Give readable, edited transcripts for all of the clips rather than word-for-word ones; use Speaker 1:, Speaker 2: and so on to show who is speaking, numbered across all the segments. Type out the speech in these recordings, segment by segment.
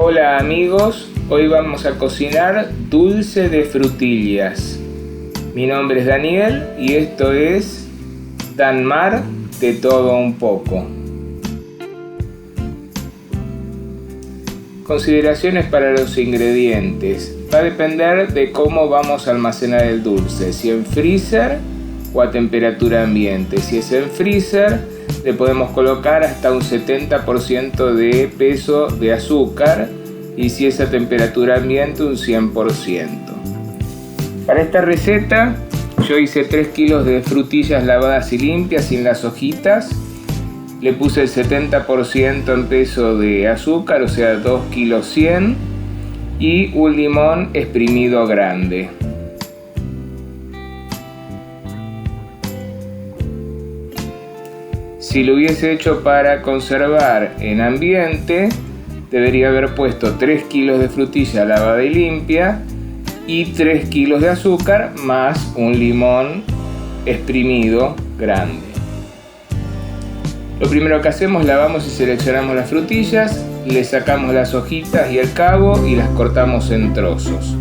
Speaker 1: Hola amigos, hoy vamos a cocinar dulce de frutillas. Mi nombre es Daniel y esto es Danmar de todo un poco. Consideraciones para los ingredientes. Va a depender de cómo vamos a almacenar el dulce, si en freezer o a temperatura ambiente. Si es en freezer, le podemos colocar hasta un 70% de peso de azúcar y si es a temperatura ambiente un 100%. Para esta receta yo hice 3 kilos de frutillas lavadas y limpias sin las hojitas. Le puse el 70% en peso de azúcar, o sea 2 kilos 100, y un limón exprimido grande. Si lo hubiese hecho para conservar en ambiente, debería haber puesto 3 kilos de frutilla lavada y limpia y 3 kilos de azúcar más un limón exprimido grande. Lo primero que hacemos, lavamos y seleccionamos las frutillas, le sacamos las hojitas y el cabo y las cortamos en trozos.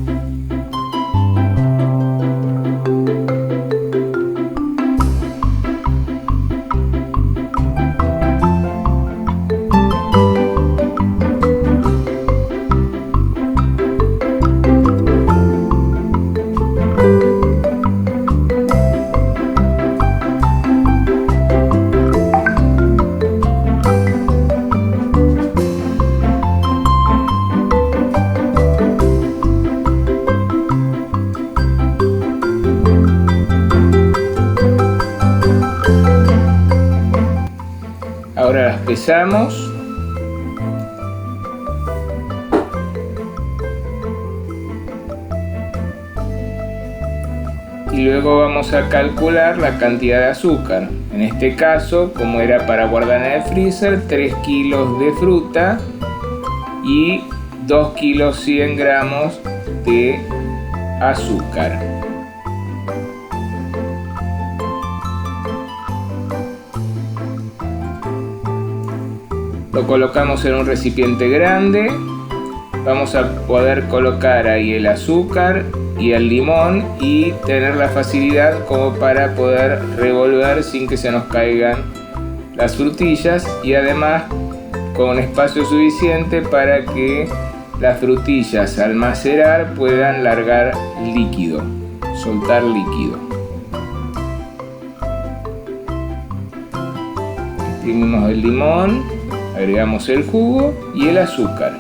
Speaker 1: Ahora las pesamos. Y luego vamos a calcular la cantidad de azúcar. En este caso, como era para guardar en el freezer, 3 kilos de fruta y 2 kilos 100 gramos de azúcar. Lo colocamos en un recipiente grande. Vamos a poder colocar ahí el azúcar y el limón y tener la facilidad como para poder revolver sin que se nos caigan las frutillas, y además con espacio suficiente para que las frutillas al macerar puedan largar líquido, soltar líquido. Exprimimos el limón, agregamos el jugo y el azúcar.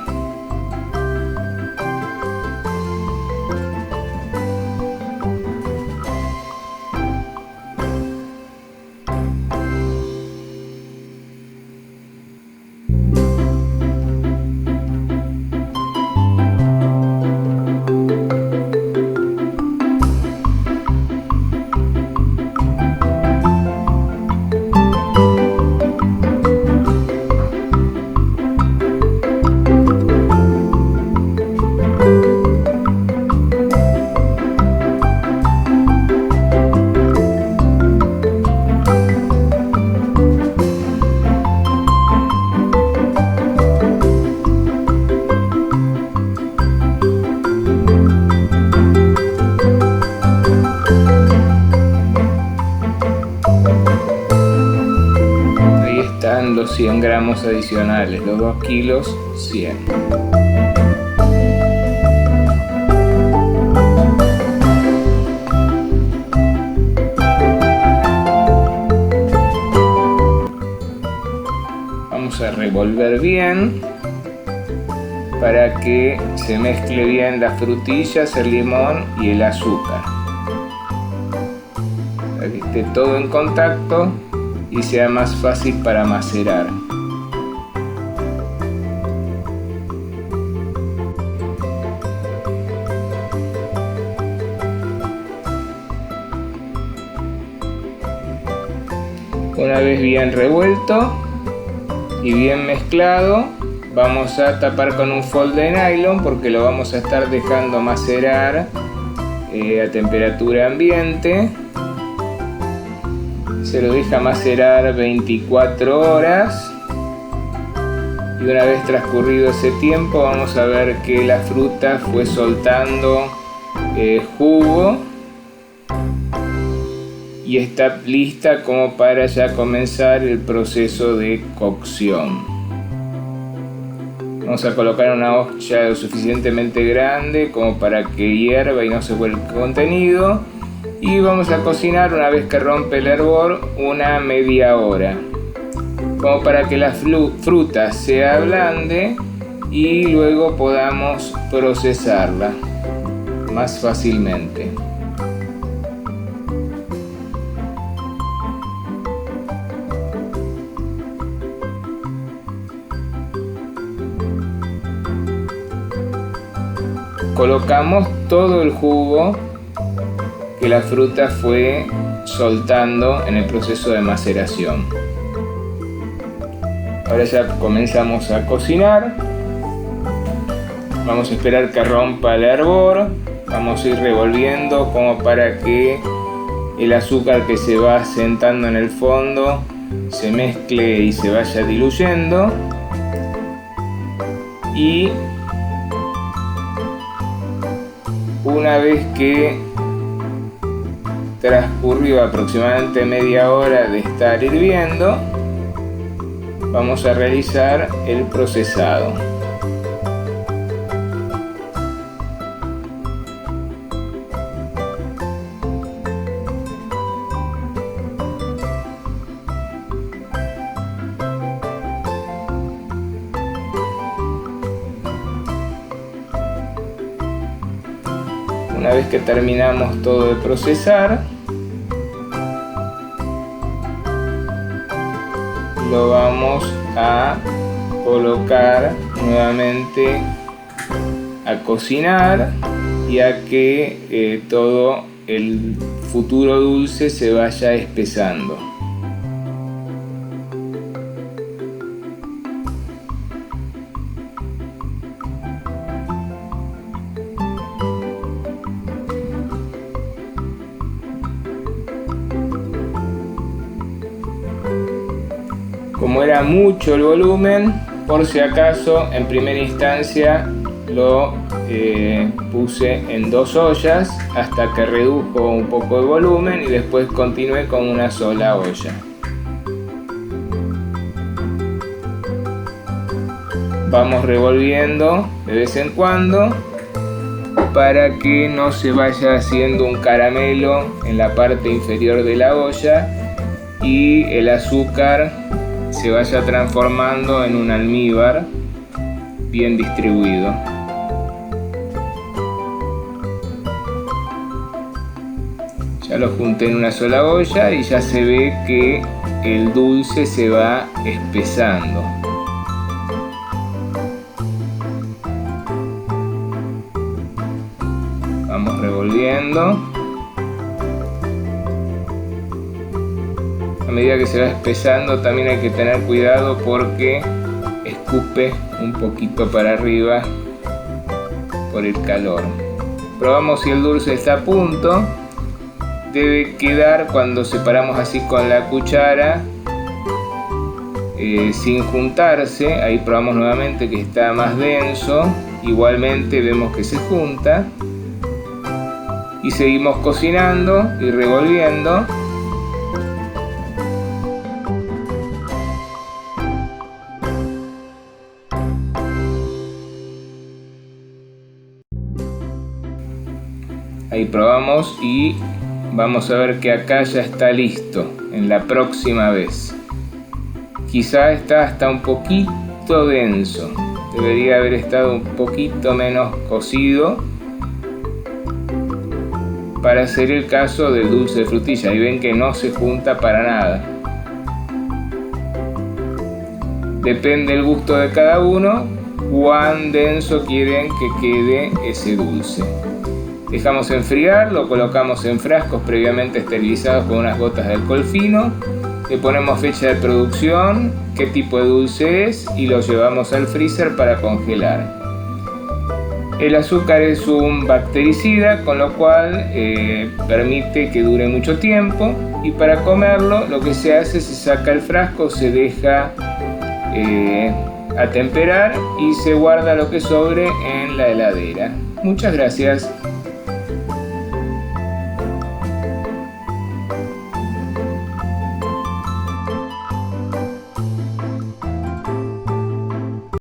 Speaker 1: Los 100 gramos adicionales, los 2 kilos 100. Vamos a revolver bien para que se mezcle bien las frutillas, el limón y el azúcar, para que esté todo en contacto y sea más fácil para macerar. Una vez bien revuelto y bien mezclado, vamos a tapar con un fold de nylon porque lo vamos a estar dejando macerar a temperatura ambiente. Se lo deja macerar 24 horas Y una vez transcurrido ese tiempo vamos a ver que la fruta fue soltando jugo y está lista como para ya comenzar el proceso de cocción. Vamos a colocar una olla lo suficientemente grande como para que hierva y no se vuelva el contenido, y vamos a cocinar una vez que rompe el hervor una media hora, como para que la fruta se ablande y luego podamos procesarla más fácilmente. Colocamos todo el jugo que la fruta fue soltando en el proceso de maceración. Ahora ya comenzamos a cocinar. Vamos a esperar que rompa el hervor. Vamos a ir revolviendo como para que el azúcar que se va sentando en el fondo se mezcle y se vaya diluyendo. Y una vez que transcurrió aproximadamente media hora de estar hirviendo, vamos a realizar el procesado. Una vez que terminamos todo de procesar, lo vamos a colocar nuevamente a cocinar y a que todo el futuro dulce se vaya espesando. Como era mucho el volumen, por si acaso, en primera instancia lo puse en 2 ollas hasta que redujo un poco de volumen y después continué con una sola olla. Vamos revolviendo de vez en cuando para que no se vaya haciendo un caramelo en la parte inferior de la olla y el azúcar se vaya transformando en un almíbar bien distribuido. Ya lo junté en una sola olla y ya se ve que el dulce se va espesando. Vamos revolviendo. A medida que se va espesando también hay que tener cuidado porque escupe un poquito para arriba por el calor. Probamos si el dulce está a punto. Debe quedar, cuando separamos así con la cuchara, sin juntarse. Ahí probamos nuevamente que está más denso. Igualmente vemos que se junta. Y seguimos cocinando y revolviendo. Ahí probamos y vamos a ver que acá ya está listo en la próxima vez. Quizá está hasta un poquito denso. Debería haber estado un poquito menos cocido para hacer el caso del dulce de frutilla. Y ven que no se junta para nada. Depende del gusto de cada uno cuán denso quieren que quede ese dulce. Dejamos enfriar, lo colocamos en frascos previamente esterilizados con unas gotas de alcohol fino. Le ponemos fecha de producción, qué tipo de dulce es y lo llevamos al freezer para congelar. El azúcar es un bactericida, con lo cual permite que dure mucho tiempo, y para comerlo lo que se hace, se saca el frasco, se deja a temperar y se guarda lo que sobre en la heladera. Muchas gracias.